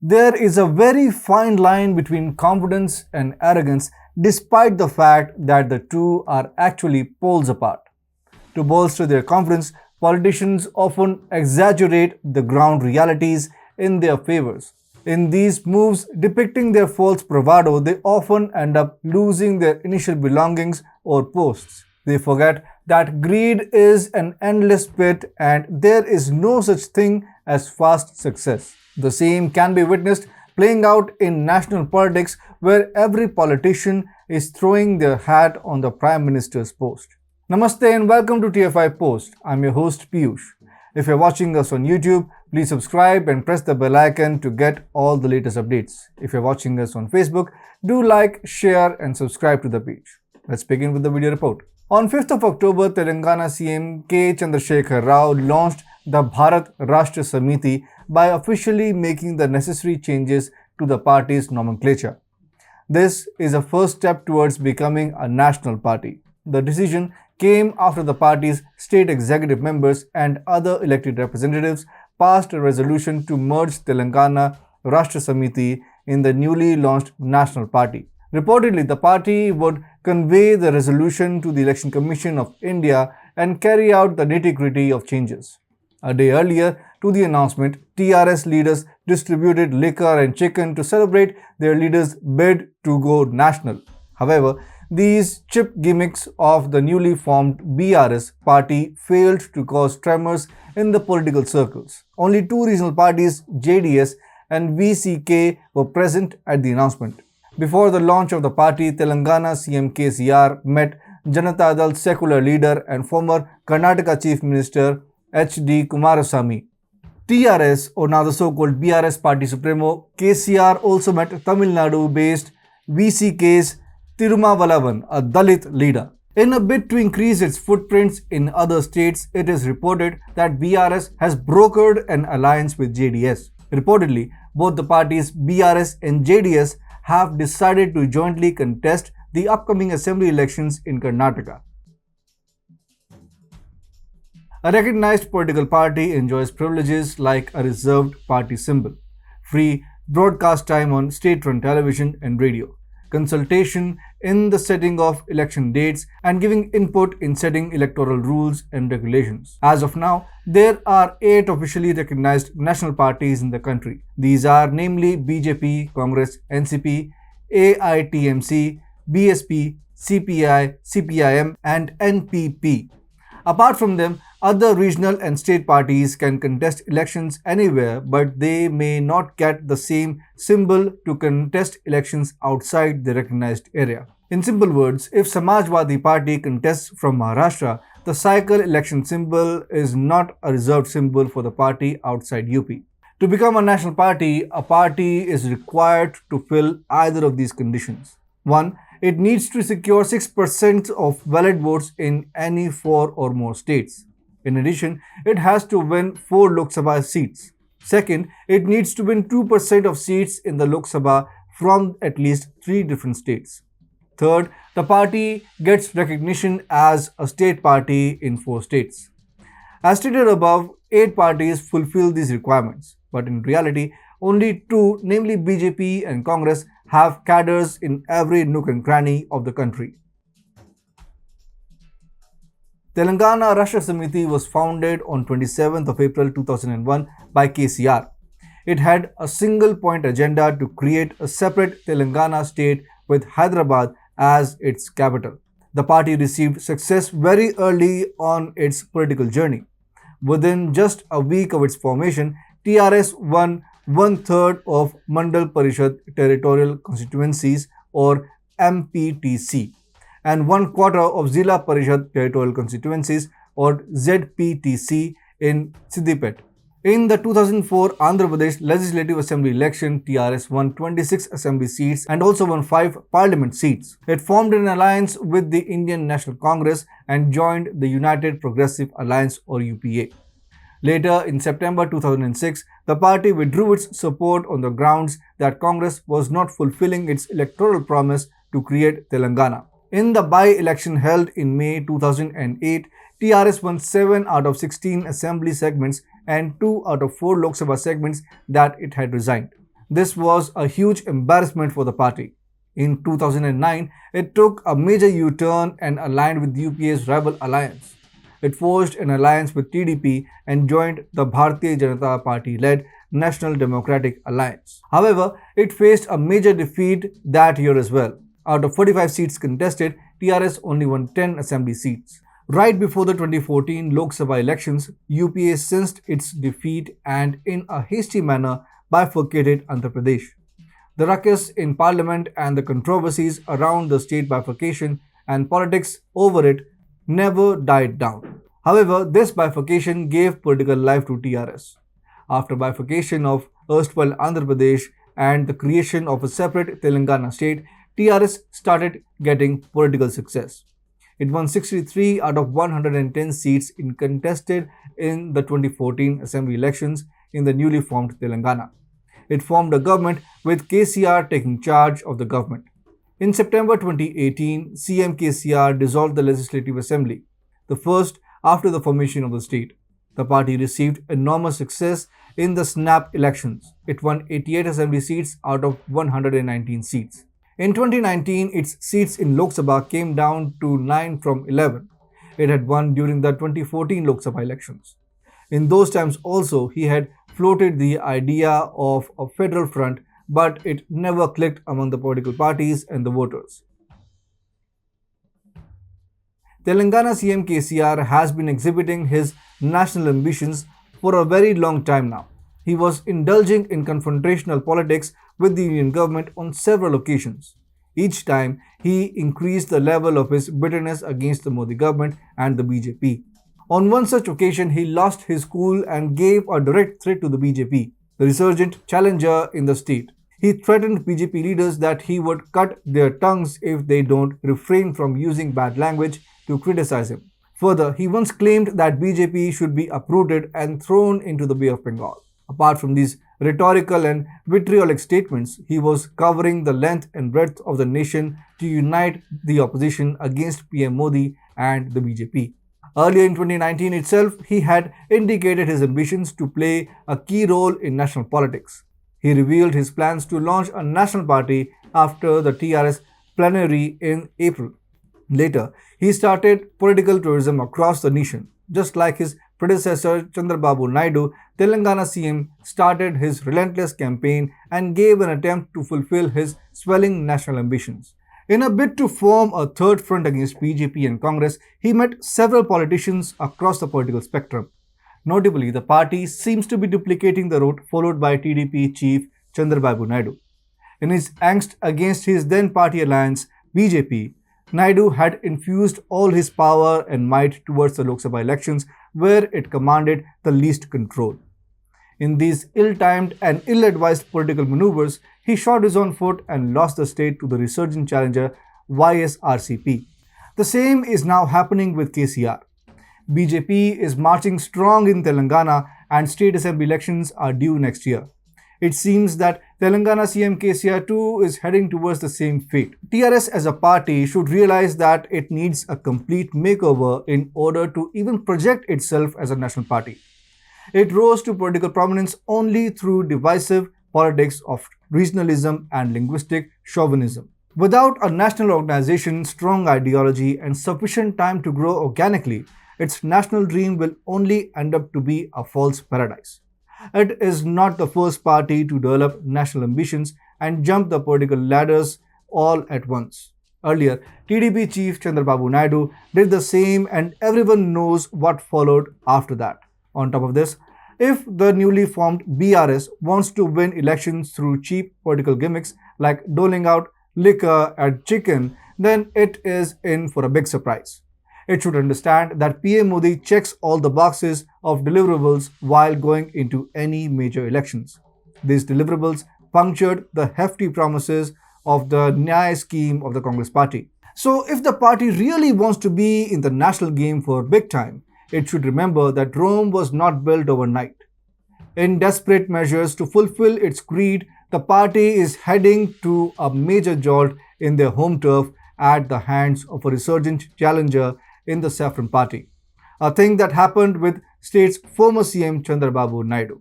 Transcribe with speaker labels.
Speaker 1: There is a very fine line between confidence and arrogance, despite the fact that the two are actually poles apart. To bolster their confidence, politicians often exaggerate the ground realities in their favors. In these moves depicting their false bravado, they often end up losing their initial belongings or posts. They forget that greed is an endless pit and there is no such thing as fast success. The same can be witnessed playing out in national politics where every politician is throwing their hat on the Prime Minister's post. Namaste and welcome to TFIPost. I'm your host Piyush. If you're watching us on YouTube, please subscribe and press the bell icon to get all the latest updates. If you're watching us on Facebook, do like, share and subscribe to the page. Let's begin with the video report. On 5th of October, Telangana CM K. Chandrasekhar Rao launched the Bharat Rashtra Samiti by officially making the necessary changes to the party's nomenclature. This is a first step towards becoming a national party. The decision came after the party's state executive members and other elected representatives passed a resolution to merge Telangana Rashtra Samiti in the newly launched national party. Reportedly, the party would convey the resolution to the Election Commission of India and carry out the nitty-gritty of changes. A day earlier to the announcement, TRS leaders distributed liquor and chicken to celebrate their leader's bid to go national. However, these cheap gimmicks of the newly formed BRS party failed to cause tremors in the political circles. Only two regional parties, JDS and VCK, were present at the announcement. Before the launch of the party, Telangana CM KCR met Janata Dal secular leader and former Karnataka Chief Minister H.D. Kumarasamy. TRS, or now the so-called BRS party supremo, KCR also met Tamil Nadu-based VCK's Tirumavalavan, a Dalit leader. In a bid to increase its footprints in other states, it is reported that BRS has brokered an alliance with JDS. Reportedly, both the parties BRS and JDS have decided to jointly contest the upcoming assembly elections in Karnataka. A recognized political party enjoys privileges like a reserved party symbol, free broadcast time on state-run television and radio, consultation in the setting of election dates, and giving input in setting electoral rules and regulations. As of now, there are 8 officially recognized national parties in the country. These are namely BJP, Congress, NCP, AITMC, BSP, CPI, CPIM, and NPP. Apart from them, other regional and state parties can contest elections anywhere, but they may not get the same symbol to contest elections outside the recognized area. In simple words, if Samajwadi Party contests from Maharashtra, the cycle election symbol is not a reserved symbol for the party outside UP. To become a national party, a party is required to fill either of these conditions. 1. It needs to secure 6% of valid votes in any 4 or more states. In addition, it has to win 4 Lok Sabha seats. Second, it needs to win 2% of seats in the Lok Sabha from at least 3 different states. Third, the party gets recognition as a state party in 4 states. As stated above, 8 parties fulfill these requirements, but in reality, only 2, namely BJP and Congress, have cadres in every nook and cranny of the country. Telangana Rashtra Samiti was founded on 27th of April 2001 by KCR. It had a single point agenda to create a separate Telangana state with Hyderabad as its capital. The party received success very early on its political journey. Within just a week of its formation, TRS won 1/3 of Mandal Parishad territorial constituencies or MPTC and 1/4 of Zilla Parishad territorial constituencies or ZPTC in Siddipet. In the 2004 Andhra Pradesh Legislative Assembly election, TRS won 26 assembly seats and also won 5 parliament seats. It formed an alliance with the Indian National Congress and joined the United Progressive Alliance or UPA. Later, in September 2006, the party withdrew its support on the grounds that Congress was not fulfilling its electoral promise to create Telangana. In the by-election held in May 2008, TRS won 7 out of 16 assembly segments and 2 out of 4 Lok Sabha segments that it had resigned. This was a huge embarrassment for the party. In 2009, it took a major U-turn and aligned with UPA's rival alliance. It forged an alliance with TDP and joined the Bharatiya Janata Party-led National Democratic Alliance. However, it faced a major defeat that year as well. Out of 45 seats contested, TRS only won 10 assembly seats. Right before the 2014 Lok Sabha elections, UPA sensed its defeat and, in a hasty manner, bifurcated Andhra Pradesh. The ruckus in parliament and the controversies around the state bifurcation and politics over it never died down. However, this bifurcation gave political life to TRS. After bifurcation of erstwhile Andhra Pradesh and the creation of a separate Telangana state, TRS started getting political success. It won 63 out of 110 seats contested in the 2014 assembly elections in the newly formed Telangana. It formed a government with KCR taking charge of the government. In September 2018, CM KCR dissolved the Legislative Assembly, the first after the formation of the state. The party received enormous success in the snap elections. It won 88 assembly seats out of 119 seats. In 2019, its seats in Lok Sabha came down to 9 from 11. It had won during the 2014 Lok Sabha elections. In those times also, he had floated the idea of a federal front, but it never clicked among the political parties and the voters. Telangana CM KCR has been exhibiting his national ambitions for a very long time now. He was indulging in confrontational politics with the Union government on several occasions. Each time, he increased the level of his bitterness against the Modi government and the BJP. On one such occasion, he lost his cool and gave a direct threat to the BJP, the resurgent challenger in the state. He threatened BJP leaders that he would cut their tongues if they don't refrain from using bad language to criticize him. Further, he once claimed that BJP should be uprooted and thrown into the Bay of Bengal. Apart from these rhetorical and vitriolic statements, he was covering the length and breadth of the nation to unite the opposition against PM Modi and the BJP. Earlier in 2019 itself, he had indicated his ambitions to play a key role in national politics. He revealed his plans to launch a national party after the TRS plenary in April. Later, he started political tourism across the nation. Just like his predecessor Chandrababu Naidu, Telangana CM started his relentless campaign and gave an attempt to fulfill his swelling national ambitions. In a bid to form a third front against BJP and Congress, he met several politicians across the political spectrum. Notably, the party seems to be duplicating the route followed by TDP chief Chandrababu Naidu. In his angst against his then party alliance, BJP, Naidu had infused all his power and might towards the Lok Sabha elections, where it commanded the least control. In these ill-timed and ill-advised political maneuvers, he shot his own foot and lost the state to the resurgent challenger YSRCP. The same is now happening with KCR. BJP is marching strong in Telangana and state assembly elections are due next year. It seems that Telangana CM KCR too is heading towards the same fate. TRS as a party should realize that it needs a complete makeover in order to even project itself as a national party. It rose to political prominence only through divisive politics of regionalism and linguistic chauvinism. Without a national organization, strong ideology, and sufficient time to grow organically, its national dream will only end up to be a false paradise. It is not the first party to develop national ambitions and jump the political ladders all at once. Earlier, TDP chief Chandrababu Naidu did the same and everyone knows what followed after that. On top of this, if the newly formed BRS wants to win elections through cheap political gimmicks like doling out liquor and chicken, then it is in for a big surprise. It should understand that PM Modi checks all the boxes of deliverables while going into any major elections. These deliverables punctured the hefty promises of the Nyaya scheme of the Congress party. So if the party really wants to be in the national game for big time, it should remember that Rome was not built overnight. In desperate measures to fulfill its creed, the party is heading to a major jolt in their home turf at the hands of a resurgent challenger in the Saffron Party, a thing that happened with state's former CM Chandrababu Naidu.